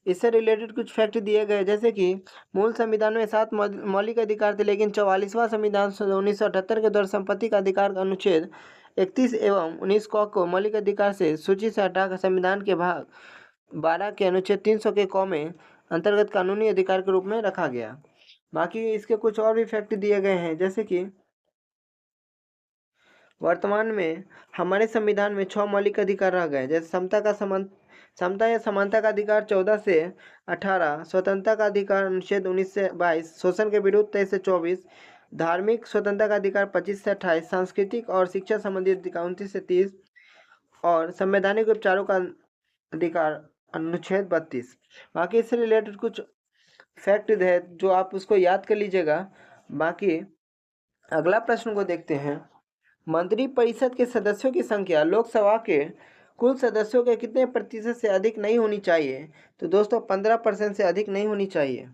इससे रिलेटेड कुछ फैक्ट दिए गए, जैसे कि मूल संविधान में 7 मौलिक अधिकार थे, लेकिन 44वां संविधान 1978 के दौरान संपत्ति का अधिकार का अनुच्छेद 31 एवं 19 को मौलिक अधिकार से सूची से हटाकर संविधान के भाग 12 के अनुच्छेद 300 के क में अंतर्गत कानूनी अधिकार के रूप में रखा गया। बाकी इसके कुछ और भी फैक्ट दिए गए हैं, जैसे कि वर्तमान में हमारे संविधान में 6 मौलिक अधिकार रह गए, जैसे समता या समानता का अधिकार 14 से 18, स्वतंत्रता का अधिकार अनुच्छेद 19 से 22, शोषण के विरुद्ध 23 से 24, धार्मिक स्वतंत्रता का अधिकार 25 से 28, सांस्कृतिक और शिक्षा संबंधी अधिकार 29 से 30 और संवैधानिक उपचारों का अधिकार अनुच्छेद 32। बाकी इससे रिलेटेड कुछ फैक्ट है जो आप उसको याद कर लीजिएगा। बाकी अगला प्रश्न को देखते हैं। मंत्रिपरिषद के सदस्यों की संख्या लोकसभा के कुल सदस्यों के कितने प्रतिशत से अधिक नहीं होनी चाहिए? तो दोस्तों 15% से अधिक नहीं होनी चाहिए।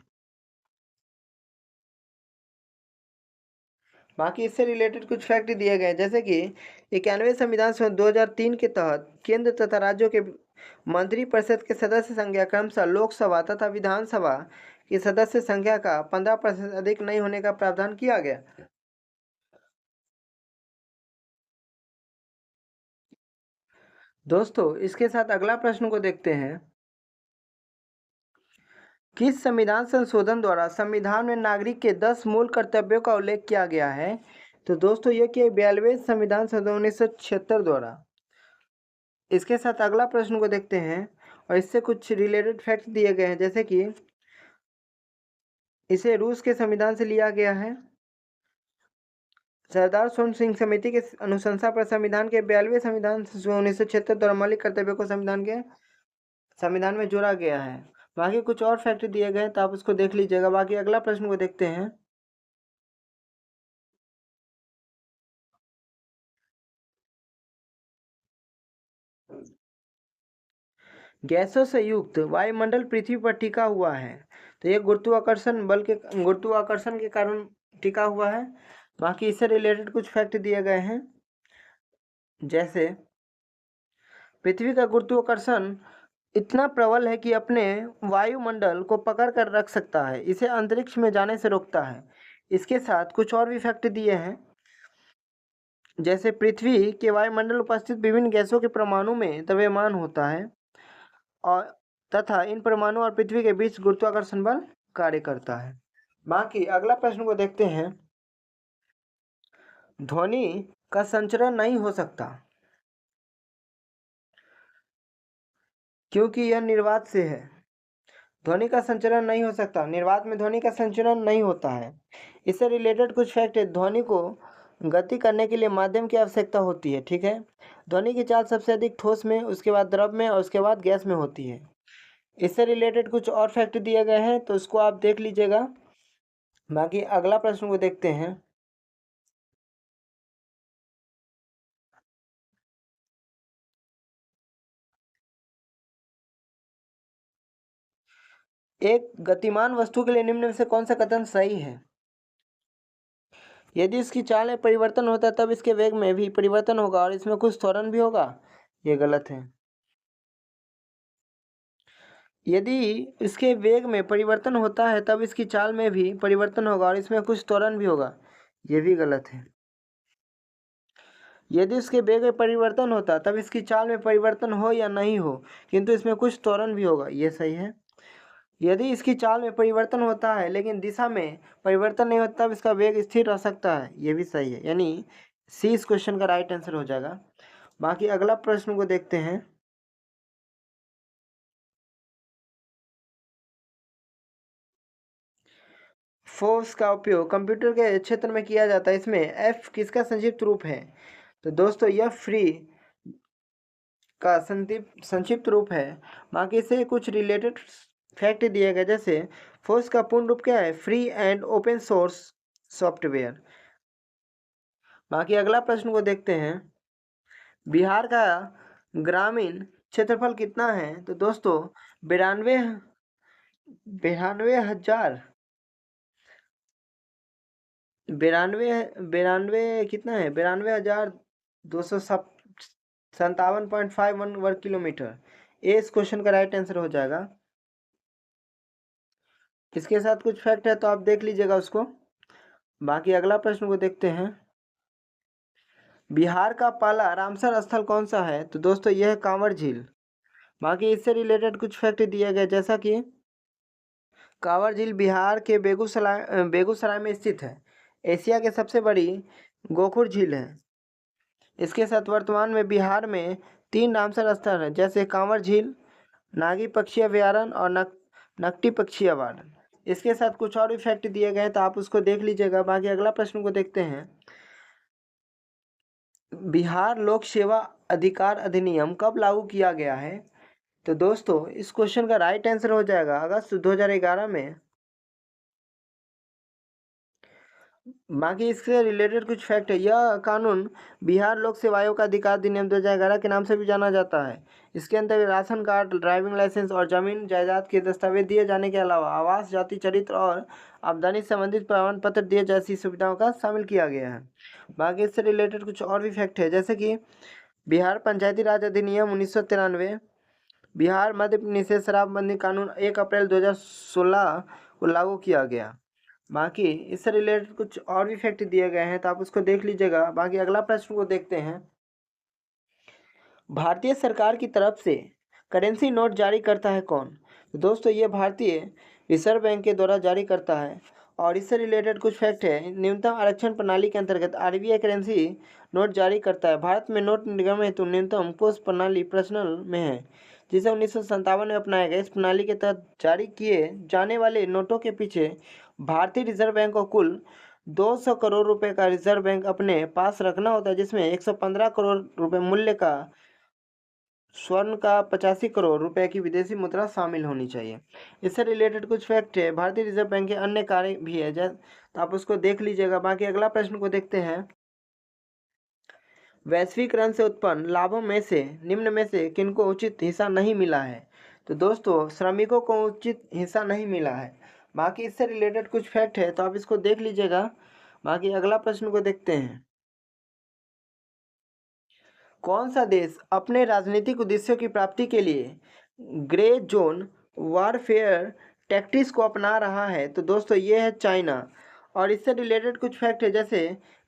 बाकी इससे रिलेटेड कुछ फैक्ट दिए गए, जैसे कि 91वें संविधान संशोधन 2003 के तहत केंद्र तथा राज्यों के मंत्रिपरिषद के सदस्य संख्या क्रमशः लोकसभा तथा विधानसभा की सदस्य संख्या का 15% से अधिक नहीं होने का प्रावधान किया गया। दोस्तों इसके साथ अगला प्रश्न को देखते हैं। किस संविधान संशोधन द्वारा संविधान में नागरिक के 10 मूल कर्तव्यों का उल्लेख किया गया है? तो दोस्तों यह किया 42वें संविधान संशोधन 1976 द्वारा। इसके साथ अगला प्रश्न को देखते हैं और इससे कुछ रिलेटेड फैक्ट दिए गए हैं, जैसे कि इसे रूस के संविधान से लिया गया है। सरदार सोन सिंह समिति के अनुशंसा पर संविधान के 42वें संविधान 1976 द्वारा मौलिक कर्तव्यों को संविधान में जोड़ा गया है। बाकी कुछ और फैक्ट दिए गए तो आप उसको देख लीजिएगा। बाकी अगला प्रश्न को देखते हैं। गैसों से युक्त वायुमंडल पृथ्वी पर टिका हुआ है, तो ये गुरुत्वाकर्षण के कारण टिका हुआ है। बाकी इससे रिलेटेड कुछ फैक्ट दिए गए हैं, जैसे पृथ्वी का गुरुत्वाकर्षण इतना प्रबल है कि अपने वायुमंडल को पकड़ कर रख सकता है, इसे अंतरिक्ष में जाने से रोकता है। इसके साथ कुछ और भी फैक्ट दिए हैं, जैसे पृथ्वी के वायुमंडल उपस्थित विभिन्न गैसों के परमाणु में द्रव्यमान होता है और तथा इन परमाणु और पृथ्वी के बीच गुरुत्वाकर्षण बल कार्य करता है। बाकी अगला प्रश्न को देखते हैं, ध्वनि का संचरण नहीं हो सकता क्योंकि यह निर्वात से है। ध्वनि का संचरण नहीं हो सकता, निर्वात में ध्वनि का संचरण नहीं होता है। इससे रिलेटेड कुछ फैक्ट है, ध्वनि को गति करने के लिए माध्यम की आवश्यकता होती है, ठीक है। ध्वनि की चाल सबसे अधिक ठोस में, उसके बाद द्रव में और उसके बाद गैस में होती है। इससे रिलेटेड कुछ और फैक्ट दिए गए हैं, तो उसको आप देख लीजिएगा। बाकी अगला प्रश्न को देखते हैं, एक गतिमान वस्तु के लिए निम्न में से कौन सा कथन सही है? यदि इसकी चाल में परिवर्तन होता है तब इसके वेग में भी परिवर्तन होगा और इसमें कुछ त्वरण भी होगा, ये गलत है। यदि इसके वेग में परिवर्तन होता है तब इसकी चाल में भी परिवर्तन होगा और इसमें कुछ त्वरण भी होगा, ये भी गलत है। यदि इसके वेग में परिवर्तन होता तब इसकी चाल में परिवर्तन हो या नहीं हो, किंतु इसमें कुछ त्वरण भी होगा, ये सही है। यदि इसकी चाल में परिवर्तन होता है लेकिन दिशा में परिवर्तन नहीं होता तब इसका वेग स्थिर रह सकता है, ये भी सही है। यानी सी इस क्वेश्चन का राइट आंसर हो जाएगा। बाकी अगला प्रश्न को देखते हैं, फोर्स का उपयोग कंप्यूटर के क्षेत्र में किया जाता है, इसमें एफ किसका संक्षिप्त रूप है? तो दोस्तों यह फ्री का संक्षिप्त रूप है। बाकी इससे कुछ रिलेटेड फैक्ट दिए गए, जैसे फोर्स का पूर्ण रूप क्या है? Free and open source software. बाकी अगला प्रश्न को देखते हैं, बिहार का ग्रामीण क्षेत्रफल कितना है? तो दोस्तों 92 कितना है? 92,257.51 वर्ग किलोमीटर। ये इस क्वेश्चन का राइट आंसर हो जाएगा। इसके साथ कुछ फैक्ट है तो आप देख लीजिएगा उसको। बाकी अगला प्रश्न को देखते हैं, बिहार का पहला रामसर स्थल कौन सा है? तो दोस्तों यह है कांवर झील। बाकी इससे रिलेटेड कुछ फैक्ट दिए गए, जैसा कि कांवर झील बिहार के बेगूसराय में स्थित है। एशिया के सबसे बड़ी गोखुर झील है। इसके साथ वर्तमान में बिहार में 3 रामसर स्थल हैं, जैसे कांवर झील, नागी पक्षी अभयारण्य और नकटी पक्षी अभयारण्य। इसके साथ कुछ और इफेक्ट दिए गए तो आप उसको देख लीजिएगा। बाकी अगला प्रश्न को देखते हैं, बिहार लोक सेवा अधिकार अधिनियम कब लागू किया गया है? तो दोस्तों इस क्वेश्चन का राइट आंसर हो जाएगा अगस्त 2011 में। बाकी इससे रिलेटेड कुछ फैक्ट है, यह कानून बिहार लोक सेवा आयोग का अधिकार अधिनियम 2011 के नाम से भी जाना जाता है। इसके अंतर्गत राशन कार्ड, ड्राइविंग लाइसेंस और जमीन जायदाद के दस्तावेज दिए जाने के अलावा आवास, जाति, चरित्र और आमदनी से संबंधित प्रमाण पत्र दिए जैसी सुविधाओं का शामिल किया गया है। बाकी इससे रिलेटेड कुछ और भी फैक्ट है, जैसे कि बिहार पंचायती राज अधिनियम 1993, बिहार मद्य निषेध शराबबंदी कानून 1 अप्रैल 2016 को लागू किया गया। बाकी इससे रिलेटेड कुछ और भी फैक्ट दिए गए हैं तो आप उसको देख लीजिएगा। बाकी अगला प्रश्न को देखते हैं, भारतीय सरकार की तरफ से करेंसी नोट जारी करता है कौन? तो दोस्तों ये भारतीय रिजर्व बैंक के द्वारा जारी करता है। और इससे रिलेटेड कुछ फैक्ट है, न्यूनतम आरक्षण प्रणाली के अंतर्गत आरबीआई करेंसी नोट जारी करता है। भारत में नोट निगम हेतु न्यूनतम कोष प्रणाली प्रचलन में है, जिसे 1957 में अपनाया गया। इस प्रणाली के तहत जारी किए जाने वाले नोटों के पीछे भारतीय रिजर्व बैंक को कुल 200 करोड़ रुपए का रिजर्व बैंक अपने पास रखना होता है, जिसमें 115 करोड़ रुपए मूल्य का स्वर्ण का 85 करोड़ रुपए की विदेशी मुद्रा शामिल होनी चाहिए। इससे रिलेटेड कुछ फैक्ट है, भारतीय रिजर्व बैंक के अन्य कार्य भी है, तो आप उसको देख लीजिएगा। बाकी अगला प्रश्न को देखते हैं, वैश्वीकरण से उत्पन्न लाभों में से निम्न में से किनको उचित हिस्सा नहीं मिला है? तो दोस्तों श्रमिकों को उचित हिस्सा नहीं मिला है। बाकी इससे रिलेटेड कुछ फैक्ट है तो आप इसको देख लीजिएगा। बाकी अगला प्रश्न को देखते हैं। कौन सा देश अपने राजनीतिक उद्देश्यों की प्राप्ति के लिए ग्रे जोन वारफेयर टैक्टिक्स को अपना रहा है? तो दोस्तों ये है चाइना। और इससे रिलेटेड कुछ फैक्ट है जैसे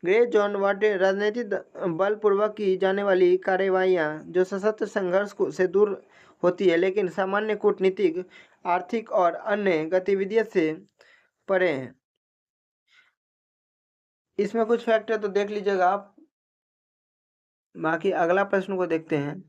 ग्रे जोन वारफेयर राजनीतिक बलपूर्वक की जाने वाली कार्रवाइयाँ जो सशस्त्र संघर्ष से दूर होती है लेकिन सामान्य कूटनीतिक आर्थिक और अन्य गतिविधियों से परे हैं। इसमें कुछ फैक्ट है तो देख लीजिएगा आप। बाकी अगला प्रश्न को देखते हैं।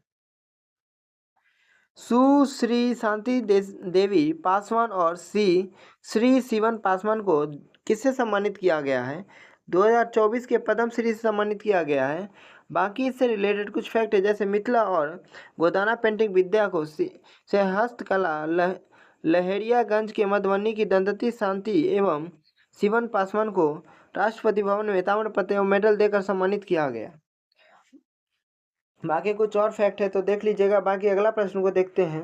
सुश्री शांति देवी पासवान और श्री शिवन पासवान को किससे सम्मानित किया गया है? 2024 के पद्म श्री से सम्मानित किया गया है। बाकी इससे रिलेटेड कुछ फैक्ट है जैसे मिथिला और गोदाना पेंटिंग विद्या को से हस्तकला लहरियागंज के मधुबनी की दंतती शांति एवं शिवन पासवान को राष्ट्रपति भवन में ताम्रपत्र एवं मेडल देकर सम्मानित किया गया। बाकी कुछ और फैक्ट है तो देख लीजिएगा। बाकी अगला प्रश्न को देखते हैं।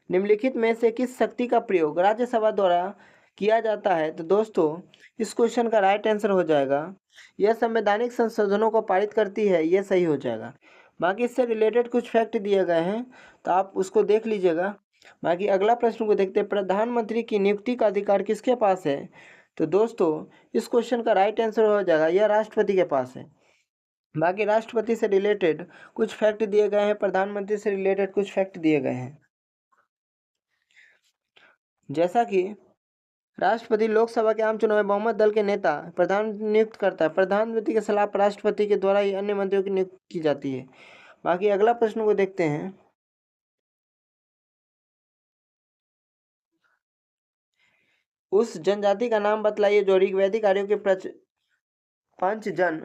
निम्नलिखित में से किस शक्ति का प्रयोग राज्यसभा द्वारा किया जाता है? तो दोस्तों इस क्वेश्चन का राइट आंसर हो जाएगा यह संवैधानिक संशोधनों को पारित करती है, यह सही हो जाएगा। बाकी इससे रिलेटेड कुछ फैक्ट दिए गए हैं तो आप उसको देख लीजिएगा। बाकी अगला प्रश्न को देखते हैं। प्रधानमंत्री की नियुक्ति का अधिकार किसके पास है? तो दोस्तों इस क्वेश्चन का राइट आंसर हो जाएगा यह राष्ट्रपति के पास है। बाकी राष्ट्रपति से रिलेटेड कुछ फैक्ट दिए गए हैं, प्रधानमंत्री से रिलेटेड कुछ फैक्ट दिए गए हैं जैसा कि राष्ट्रपति लोकसभा के आम चुनाव में बहुमत दल के नेता प्रधान नियुक्त करता है। प्रधानमंत्री के सलाह पर राष्ट्रपति के द्वारा ही अन्य मंत्रियों की नियुक्ति की जाती है। बाकी अगला प्रश्न को देखते हैं। उस जनजाति का नाम बतलाइए जो ऋग्वैदिक आर्यों के पंचजन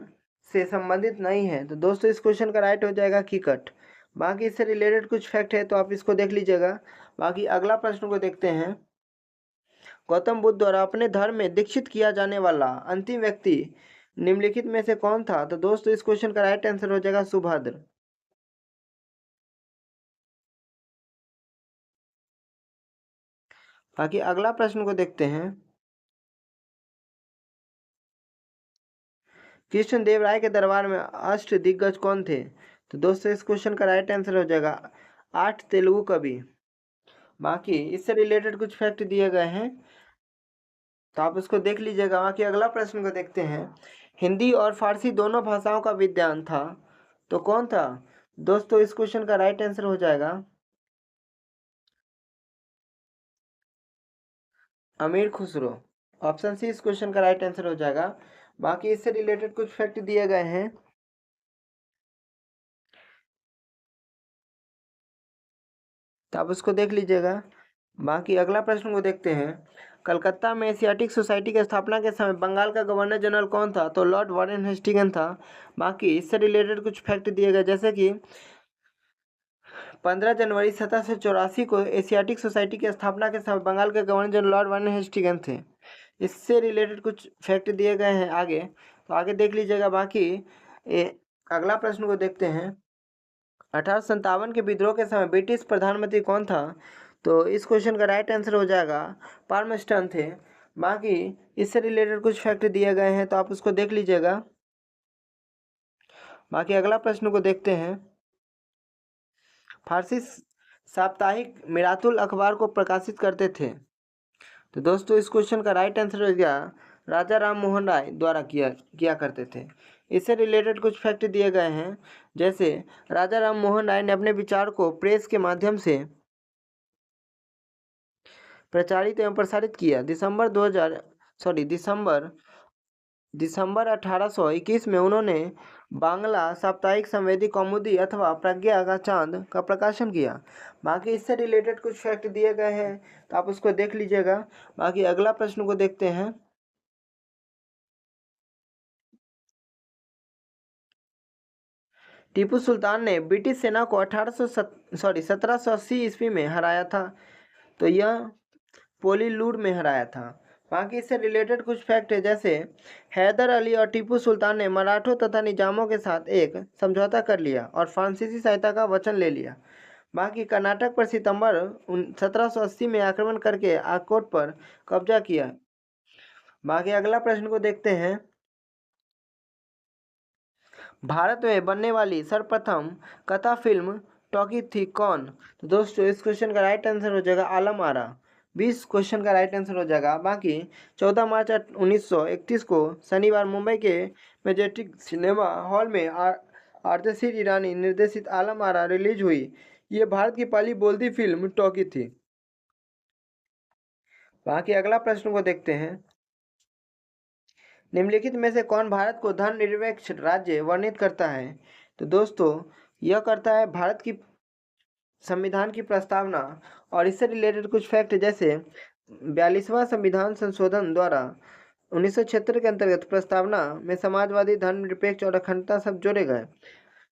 से संबंधित नहीं है? तो दोस्तों इस क्वेश्चन का राइट हो जाएगा कीकट। बाकी इससे रिलेटेड कुछ फैक्ट है तो आप इसको देख लीजिएगा। बाकी अगला प्रश्न को देखते हैं। गौतम बुद्ध द्वारा अपने धर्म में दीक्षित किया जाने वाला अंतिम व्यक्ति निम्नलिखित में से कौन था? तो दोस्तों इस क्वेश्चन का राइट आंसर हो जाएगा सुभद्र। बाकी अगला प्रश्न को देखते हैं। कृष्णदेव राय के दरबार में अष्ट दिग्गज कौन थे? तो दोस्तों इस क्वेश्चन का राइट आंसर हो जाएगा 8 तेलुगु कवि। बाकी इससे रिलेटेड कुछ फैक्ट दिए गए हैं तो आप उसको देख लीजिएगा। बाकी अगला प्रश्न को देखते हैं। हिंदी और फारसी दोनों भाषाओं का विद्वान था तो कौन था? दोस्तों इस क्वेश्चन का राइट आंसर हो जाएगा अमीर खुसरो। ऑप्शन सी इस क्वेश्चन का राइट आंसर हो जाएगा। बाकी इससे रिलेटेड कुछ फैक्ट दिए गए हैं तो आप उसको देख लीजिएगा। बाकी अगला प्रश्न को देखते हैं। कलकत्ता में एशियाटिक सोसाइटी की स्थापना के समय बंगाल का गवर्नर जनरल कौन था? तो लॉर्ड वारेन हेस्टिंग्स था। बाकी इससे रिलेटेड कुछ फैक्ट दिए गए जैसे कि 15 जनवरी 1784 को एशियाटिक सोसाइटी की स्थापना के समय बंगाल के governor general Lord Warren Hastings थे। इससे रिलेटेड कुछ फैक्ट दिए गए हैं आगे तो आगे देख लीजिएगा। बाकी अगला प्रश्न को देखते हैं। 1857 के विद्रोह के समय ब्रिटिश प्रधानमंत्री कौन था? तो इस क्वेश्चन का राइट आंसर हो जाएगा पाल्मस्टन थे। बाकी इससे रिलेटेड कुछ फैक्ट दिए गए हैं तो आप उसको देख लीजिएगा। बाकी अगला प्रश्न को देखते हैं। फारसी साप्ताहिक मिरातुल अखबार को प्रकाशित करते थे तो दोस्तों इस क्वेश्चन का राइट आंसर हो गया राजा राम मोहन राय द्वारा किया करते थे। इससे रिलेटेड कुछ फैक्ट दिए गए हैं जैसे राजा राम मोहन राय ने अपने विचार को प्रेस के माध्यम से प्रचारित एवं प्रसारित किया। दिसंबर 1821 में उन्होंने बांग्ला साप्ताहिक संवेदी कौमुदी अथवा प्रज्ञा का चांद का प्रकाशन किया। बाकी इससे रिलेटेड कुछ फैक्ट दिए गए हैं तो आप उसको देख लीजिएगा। बाकी अगला प्रश्न को देखते हैं। टीपू सुल्तान ने ब्रिटिश सेना को 1780 ईस्वी में हराया था तो यह पोलीलूर में हराया था। बाकी इससे रिलेटेड कुछ फैक्ट है जैसे हैदर अली और टीपू सुल्तान ने मराठों तथा निजामों के साथ एक समझौता कर लिया और फ्रांसीसी सहायता का वचन ले लिया। बाकी कर्नाटक पर सितंबर 1780 में आक्रमण करके आकोट पर कब्जा किया। बाकी अगला प्रश्न को देखते हैं। भारत में बनने वाली सर्वप्रथम कथा फिल्म टॉकी थी कौन? तो दोस्तों इस क्वेश्चन का राइट आंसर हो जाएगा आलम आरा। 20 क्वेश्चन का राइट आंसर हो जाएगा। बाकी 14 मार्च 1931 को शनिवार मुंबई के मेजेस्टिक सिनेमा हॉल में आरती ईरानी निर्देशित आलम आरा रिलीज हुई। ये भारत की पहली बोलती फिल्म टॉकी थी। बाकी अगला प्रश्न को देखते हैं। निम्नलिखित में से कौन भारत को धर्मनिरपेक्ष राज्य वर्णित करता है? तो दोस्तों यह करता है भारत की संविधान की प्रस्तावना और इससे रिलेटेड कुछ फैक्ट, जैसे 42वां संविधान संशोधन द्वारा 1976 के अंतर्गत प्रस्तावना में समाजवादी, धर्मनिरपेक्ष और अखंडता शब्द जोड़े गए।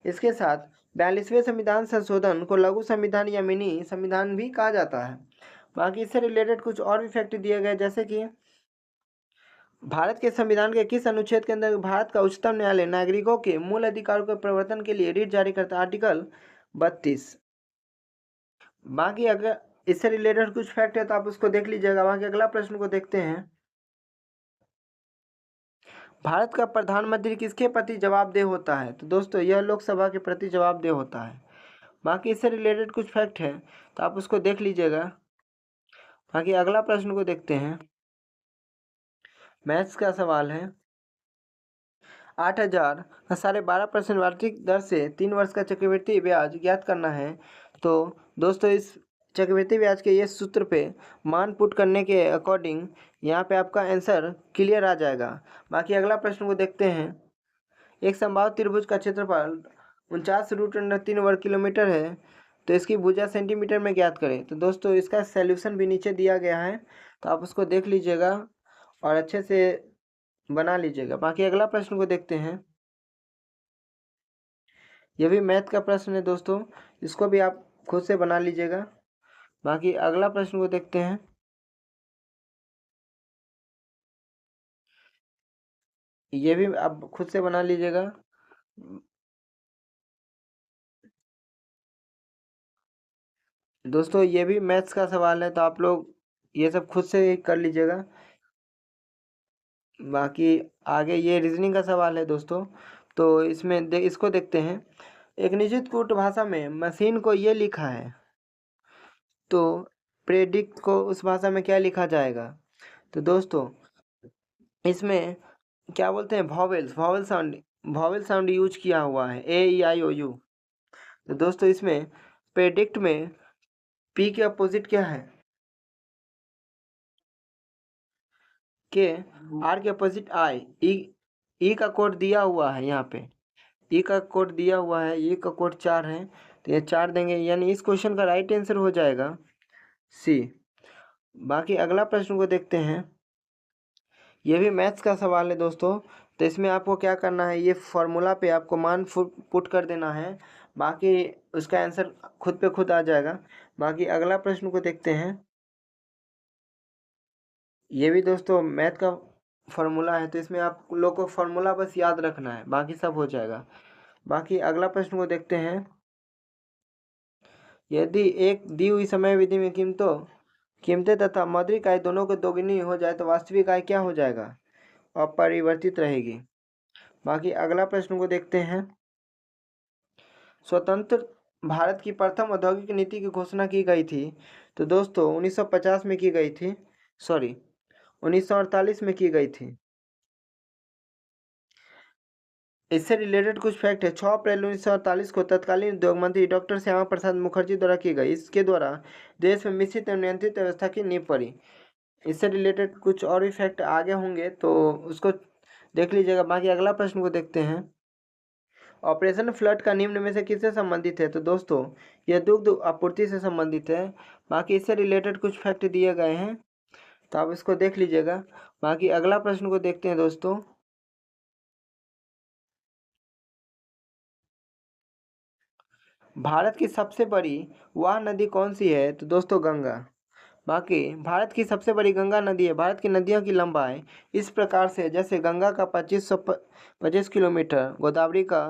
इसके साथ 42वें संविधान संशोधन को लघु संविधान या मिनी संविधान भी कहा जाता है। बाकी इससे रिलेटेड कुछ और भी फैक्ट दिए गए, जैसे कि भारत के संविधान के किस अनुच्छेद के अंदर भारत का उच्चतम न्यायालय नागरिकों के मूल अधिकारों के प्रवर्तन के लिए रीट जारी करता है? आर्टिकल 32। बाकी अगर इससे रिलेटेड कुछ फैक्ट है तो आप उसको देख लीजिएगा। बाकी अगला प्रश्न को देखते हैं। भारत का प्रधानमंत्री किसके प्रति जवाबदेह होता है? तो दोस्तों यह लोकसभा के प्रति जवाबदेह होता है। बाकी इससे रिलेटेड कुछ फैक्ट है तो आप उसको देख लीजिएगा। बाकी अगला प्रश्न को देखते हैं। मैथ्स का सवाल है। 8,000 का 12.5% वार्षिक दर से 3 वर्ष का चक्रवृद्धि ब्याज ज्ञात करना है। तो दोस्तों इस चक्रवृद्धि ब्याज के ये सूत्र पे मान पुट करने के अकॉर्डिंग यहाँ पे आपका आंसर क्लियर आ जाएगा। बाकी अगला प्रश्न को देखते हैं। एक समबाहु त्रिभुज का क्षेत्रफल 49√3 वर्ग किलोमीटर है, तो इसकी भुजा सेंटीमीटर में ज्ञात करें। तो दोस्तों इसका सैल्यूशन भी नीचे दिया गया है, तो आप उसको देख लीजिएगा और अच्छे से बना लीजिएगा। बाकी अगला प्रश्न को देखते हैं। यह भी मैथ का प्रश्न है दोस्तों, इसको भी आप खुद से बना लीजिएगा। बाकी अगला प्रश्न को देखते हैं। ये भी आप खुद से बना लीजिएगा। दोस्तों ये भी मैथ्स का सवाल है, तो आप लोग ये सब खुद से कर लीजिएगा। बाकी आगे ये रीजनिंग का सवाल है दोस्तों, तो इसमें इसको देखते हैं। एक निश्चित कूट भाषा में मशीन को ये लिखा है, तो प्रेडिक्ट को उस भाषा में क्या लिखा जाएगा? तो दोस्तों इसमें क्या बोलते हैं, वॉवेल साउंड यूज किया हुआ है, A E I O U। तो दोस्तों इसमें प्रेडिक्ट में पी के अपोजिट क्या है? के। आर के अपोजिट आई। ई का कोड दिया हुआ है यहाँ पे, ई का कोड दिया हुआ है, ई का कोड 4 है, तो ये 4 देंगे, यानी इस क्वेश्चन का राइट आंसर हो जाएगा सी। बाकी अगला प्रश्न को देखते हैं। ये भी मैथ्स का सवाल है दोस्तों, तो इसमें आपको क्या करना है, ये फॉर्मूला पे आपको मान पुट कर देना है, बाकी उसका आंसर खुद पे खुद आ जाएगा। बाकी अगला प्रश्न को देखते हैं। ये भी दोस्तों मैथ का फॉर्मूला है, तो इसमें आप लोग को फॉर्मूला बस याद रखना है, बाकी सब हो जाएगा। बाकी अगला प्रश्न को देखते हैं। यदि एक दी हुई समय विधि में कीमतें तथा मौद्रिक आय दोनों को दोगुनी हो जाए तो वास्तविक आय क्या हो जाएगा? अपरिवर्तित रहेगी। बाकी अगला प्रश्न को देखते हैं। स्वतंत्र भारत की प्रथम औद्योगिक नीति की घोषणा की गई थी? तो दोस्तों 1950 में की गई थी, सॉरी 1948 में की गई थी। इससे रिलेटेड कुछ फैक्ट है। 6 अप्रैल 1948 को तत्कालीन उद्योग मंत्री डॉक्टर श्यामा प्रसाद मुखर्जी द्वारा की गई। इसके द्वारा देश में मिश्रित एवं नियंत्रित व्यवस्था की नींव पड़ी। इससे रिलेटेड कुछ और भी फैक्ट आगे होंगे, तो उसको देख लीजिएगा। बाकी अगला प्रश्न को देखते हैं। ऑपरेशन फ्लड का निम्न में से किससे संबंधित है? तो दोस्तों यह दुग्ध आपूर्ति से संबंधित है। बाकी इससे रिलेटेड कुछ फैक्ट दिए गए हैं, तो आप इसको देख लीजिएगा। बाकी अगला प्रश्न को देखते हैं दोस्तों। भारत की सबसे बड़ी वह नदी कौन सी है? तो दोस्तों गंगा। बाकी भारत की सबसे बड़ी गंगा नदी है। भारत की नदियों की लंबाई इस प्रकार से, जैसे गंगा का 2525 किलोमीटर, गोदावरी का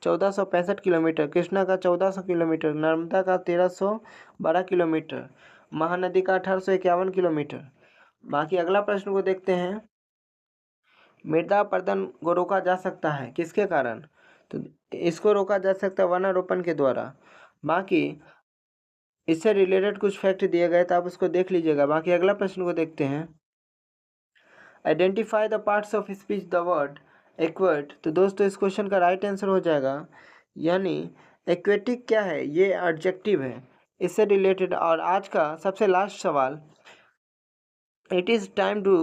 1465 किलोमीटर, कृष्णा का 1400 किलोमीटर, नर्मदा का 1312 किलोमीटर, महानदी का 1851 किलोमीटर। बाकी अगला प्रश्न को देखते हैं। मृदा अपरदन को रोका जा सकता है किसके कारण? तो इसको रोका जा सकता है वनारोपण के द्वारा। बाकी इससे रिलेटेड कुछ फैक्ट दिए गए तो आप उसको देख लीजिएगा। बाकी अगला प्रश्न को देखते हैं। Identify the parts of speech the word equate. तो दोस्तों इस क्वेश्चन का राइट आंसर हो जाएगा, यानी एक्वेटिक क्या है, ये एडजेक्टिव है इससे रिलेटेड। और आज का सबसे लास्ट सवाल, it is time to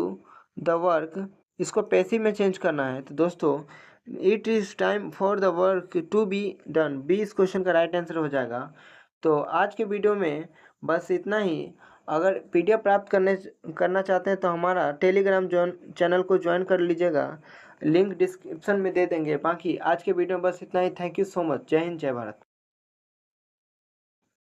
the work, इसको पैसिव में चेंज करना है। तो दोस्तों it is time for the work to be done, B इस क्वेश्चन का राइट आंसर हो जाएगा। तो आज के वीडियो में बस इतना ही। अगर पीडीएफ प्राप्त करना चाहते हैं तो हमारा टेलीग्राम चैनल को ज्वाइन कर लीजिएगा, लिंक डिस्क्रिप्शन में दे देंगे। बाकी आज के वीडियो में बस इतना ही। Thank you so much. जय हिंद, जय भारत।